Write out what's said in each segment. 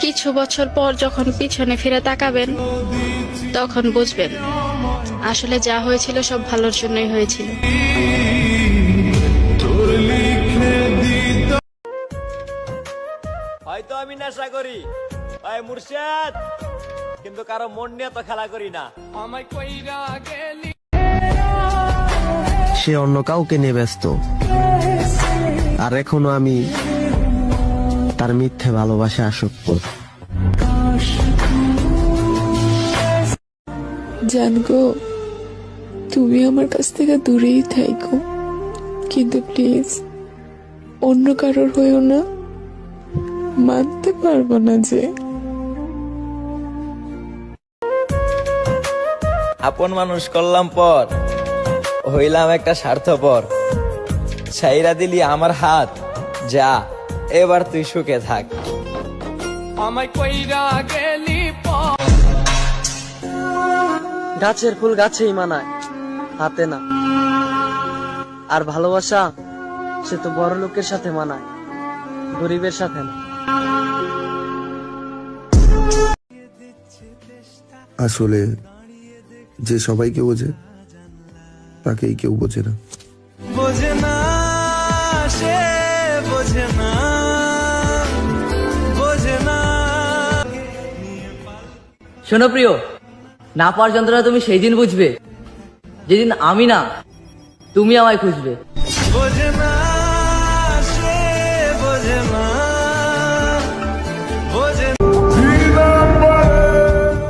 কিছু বছর পর যখন পিছনে ফিরে তাকাবেন তখন বুঝবেন আসলে যা হয়েছিল সব ভালোর জন্যই হয়েছিল। হয়তো আমি নেশা করি ভাই মুর্শিদ, কিন্তু কারো মন নিয়ে তো খেলা করি না। সে অন্য কাউকে নিয়ে ব্যস্ত, আর এখনো আমি তার মিথ্যে ভালোবাসা আসক্ত। জানগো, তুমি আমার কাছ থেকে দূরেই থাকো, কিন্তু প্লিজ অন্য কারোর হয়েও না। মানতে পারবো না যে আপন মানুষ করলাম পর হইলাম একটা স্বার্থপর। ছাইরা দিলি আমার হাত, যা এবার তুই সুখে থাক। গাছের ফুল গাছেই মানায়, হাতে না। আর ভালোবাসা সে তো বড় লোকের সাথে মানায়, গরিবের সাথে না। আসলে যে সবাইকে বোঝে তাকেই কেউ বোঝে না। বোঝে না, সে বোঝে না, বোঝে না। শোনো প্রিয়, না পাওয়ার যন্ত্রণা তুমি সেই দিন বুঝবে যেদিন আমি না, তুমি আমায় খুঁজবে। বোঝে না, সে বোঝে না, বোঝে না।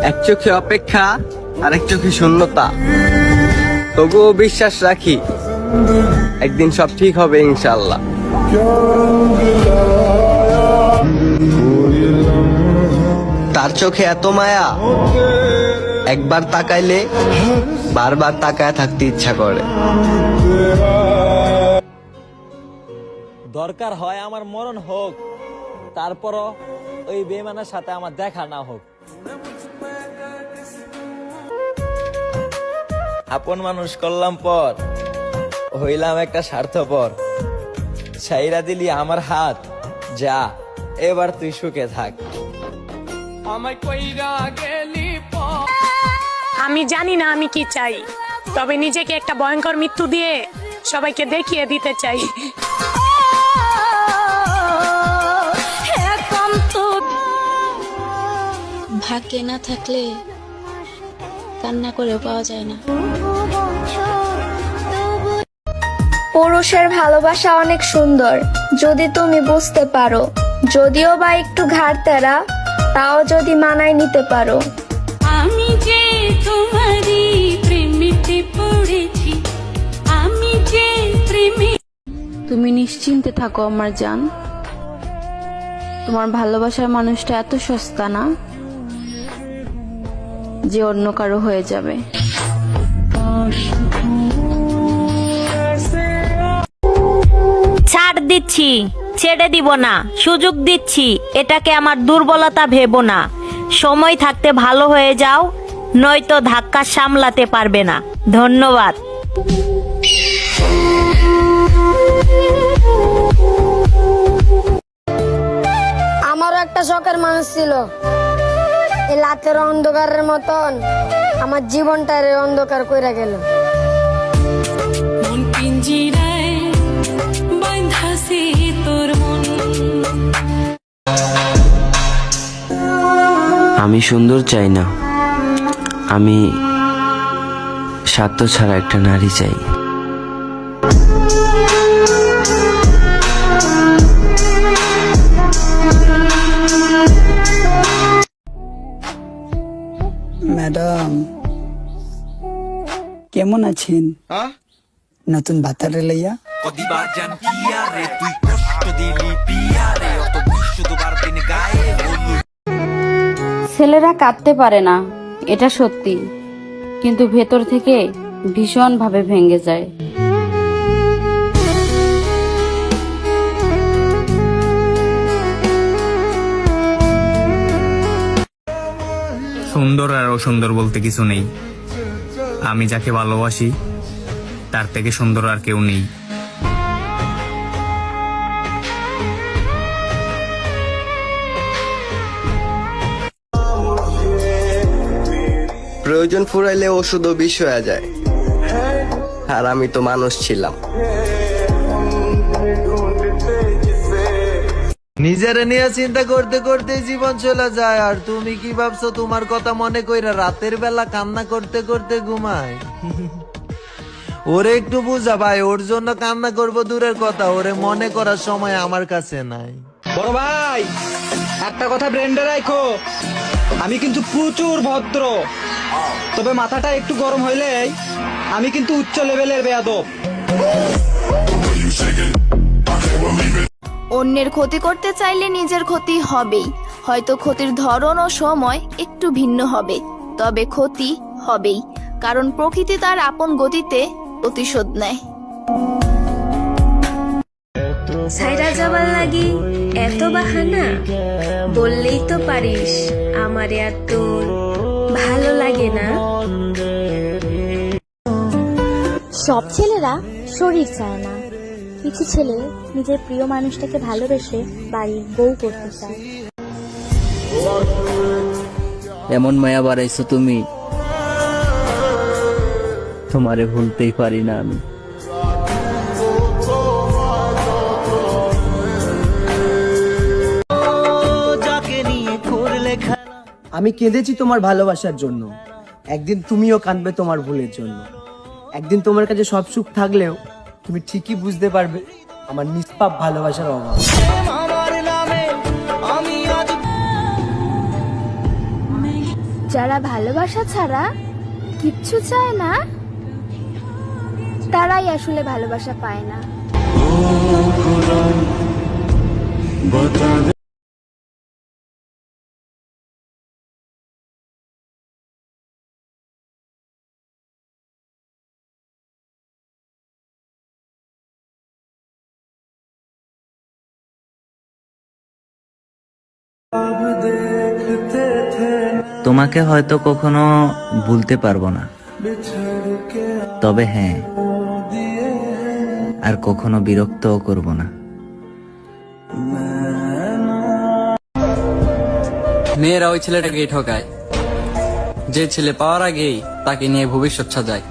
এক চোখে অপেক্ষা আর এক চোখে শূন্যতা, তবুও বিশ্বাস রাখি একদিন সব ঠিক হবে ইনশাল্লাহ। তার চোখে এত মায়া, একবার তাকাইলে বারবার তাকায় থাকতে ইচ্ছা করে। দরকার হয় আমার মরণ হোক, তারপরও ওই বেঈমানের সাথে আমার দেখা না হোক। আপন মানুষ করলাম পর হইলাম একটা স্বার্থপর। ছাইরা দিলি আমার হাত, যা এবার তুই সুখে থাক। আমি জানি না আমি কি চাই, তবে নিজেকে একটা ভয়ঙ্কর মৃত্যু দিয়ে সবাইকে দেখিয়ে দিতে চাই। ভাগ্যে না থাকলে কান্না করেও পাওয়া যায় না। পুরুষের ভালোবাসা অনেক সুন্দর যদি তুমি বুঝতে পারো, যদিও বা একটু ঘাড়তেরা, তাও যদি মানায় নিতে পারো। আমি যে তোমারই প্রেমেতে পড়েছি, আমি যে প্রেমে। তুমি নিশ্চিন্তে থাকো আমার জান, তোমার ভালোবাসার মানুষটা এত সস্তা না যে অন্য কারো হয়ে যাবে। ছাড় দিচ্ছি, ছেড়ে দিব না, সুযোগ দিচ্ছি, এটাকে আমার দুর্বলতা ভেবো না। সময় থাকতে ভালো হয়ে যাও, নয়তো ধাক্কা সামলাতে পারবে না। ধন্যবাদ। আমারও একটা শখের মানুষ ছিল, এই রাতের অন্ধকারের মতন আমার জীবনটার অন্ধকার কইরা গেল। মন পিঞ্জিরায় বাঁধাছে তোর মন। আমি সুন্দর চাই না, আমি স্বার্থ ছাড়া একটা নারী চাই। ম্যাডাম কেমন আছেন? নতুন বাতারে লইয়া ছেলেরা কাঁদতে পারে না, এটা সত্যি, কিন্তু ভেতর থেকে ভীষণ ভাবে ভেঙে যায়। সুন্দর আর অসুন্দর বলতে কিছু নেই, আমি যাকে ভালোবাসি তার থেকে সুন্দর আর কেউ নেই। প্রয়োজন ফুরাইলে ওষুধও বিষ হয়ে যায়। আর আমি তো মানুষ ছিলাম। নিজের নিয়ে চিন্তা করতে করতে জীবন চলে যায়, আর তুমি কি ভাবছো তোমার কথা মনে কইরা রাতের বেলা কান্না করতে করতে ঘুমায়? ওরে একটু বুঝা ভাই, ওর জন্য কান্না করবো দূরের কথা, ওরে মনে করার সময় আমার কাছে নাই। বড় ভাই একটা কথা ব্রেন্ডে রাখো, আমি কিন্তু প্রচুর ভদ্র, তবে মাথাটা একটু গরম হইলেই আমি কিন্তু উচ্চ লেভেলের বেয়াদব। অন্যের ক্ষতি করতে চাইলে নিজের ক্ষতি হবেই, হয়তো ক্ষতির ধরন ও সময় একটু ভিন্ন হবে, তবে ক্ষতি হবেই, কারণ প্রকৃতি তার আপন গতিতে প্রতিশোধ নেয়। ছাইরা যাবার লাগি এত বাহানা, বললেই তো পারিস আমারে আর তোর ভালো লাগে না। সব ছেলেরা শরীর চায় না, কিছু ছেলে নিজের প্রিয় মানুষটাকে ভালোবেসে বাড়ির বউ করতে চায়। এমন মায়া বাড়াইছো তুমি, তোমারে ভুলতেই পারি না আমি। আমি কেঁদেছি তোমার ভালোবাসার জন্য, একদিন তুমিও কাঁদবে তোমার ভুলের জন্য। একদিন তোমার কাছে সব সুখ থাকলেও তুমি ঠিকই বুঝতে পারবে আমার নিষ্পাপ ভালোবাসার অভাব। যারা ভালোবাসা ছাড়া কিচ্ছু চায় না, তারাই আসলে ভালোবাসা পায় না। তোমাকে হয়তো কখনো ভুলতে পারবো না, তবে হ্যাঁ, আর কখনো বিরক্তও করব না। মেয়েরা ওই ছেলেটাকেই ঠকায় যে ছেলে পাওয়ার আগেই তাকে নিয়ে ভবিষ্যৎ সাজায়।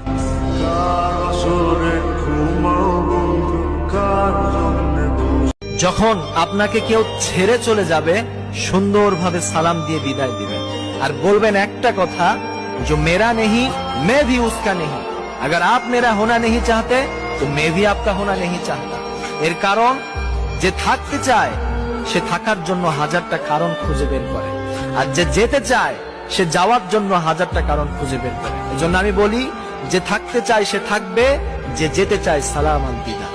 যখন আপনাকে কেউ ছেড়ে চলে যাবে, সুন্দরভাবে সালাম দিয়ে বিদায় দিবেন, আর বলবেন একটা কথা, जो मेरा नहीं मैं भी उसका नहीं, अगर आप मेरा होना नहीं चाहते तो मैं भी आपका होना नहीं चाहता। এর কারণ, যে থাকতে চায় সে থাকার জন্য হাজারটা কারণ খুঁজে বের করে, আর যে যেতে চায় সে যাওয়ার জন্য হাজারটা কারণ খুঁজে বের করে। এজন্য আমি বলি, যে থাকতে চায় সে থাকবে, যে যেতে চায় সালাম আল বিদা।